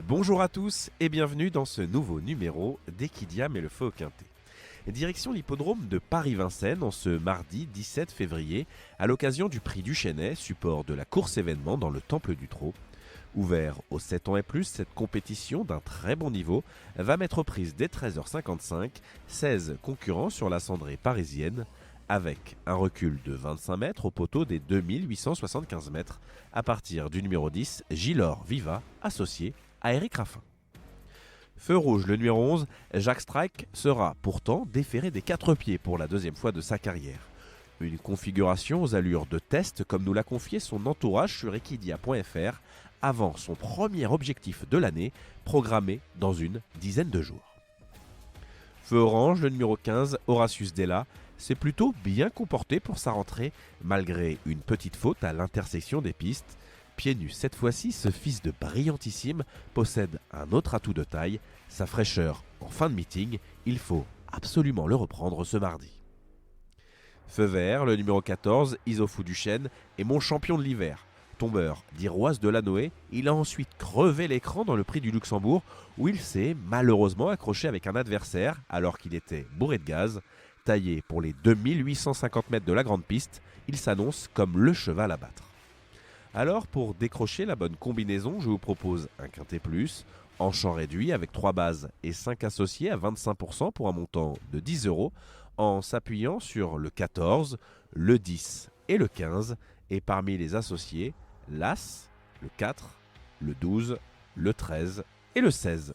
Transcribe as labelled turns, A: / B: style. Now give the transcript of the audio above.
A: Bonjour à tous et bienvenue dans ce nouveau numéro d'Equidiam et le Feu au Quintet. Direction l'hippodrome de Paris-Vincennes en ce mardi 17 février à l'occasion du prix du Chesnay, support de la course événement dans le Temple du Trot. Ouvert aux 7 ans et plus, cette compétition d'un très bon niveau va mettre aux prises dès 13h55 16 concurrents sur la cendrée parisienne avec un recul de 25 mètres au poteau des 2875 mètres à partir du numéro 10, Gilor Viva, associé à Eric Raffin. Feu rouge, le numéro 11, Jacques Strike sera pourtant déféré des 4 pieds pour la deuxième fois de sa carrière. Une configuration aux allures de test comme nous l'a confié son entourage sur equidia.fr avant son premier objectif de l'année, programmé dans une dizaine de jours. Feu orange, le numéro 15, Horatius Della, s'est plutôt bien comporté pour sa rentrée, malgré une petite faute à l'intersection des pistes. Pieds nus cette fois-ci, ce fils de brillantissime possède un autre atout de taille, sa fraîcheur en fin de meeting. Il faut absolument le reprendre ce mardi. Feu vert, le numéro 14, Isofou Duchesne, est mon champion de l'hiver. Tombeur d'Iroise de Lanoé, il a ensuite crevé l'écran dans le prix du Luxembourg où il s'est malheureusement accroché avec un adversaire alors qu'il était bourré de gaz. Taillé pour les 2850 mètres de la grande piste, il s'annonce comme le cheval à battre. Alors pour décrocher la bonne combinaison, je vous propose un quintet plus, en champ réduit avec 3 bases et 5 associés à 25% pour un montant de 10 euros, en s'appuyant sur le 14, le 10 et le 15, et parmi les associés, l'As, le 4, le 12, le 13 et le 16.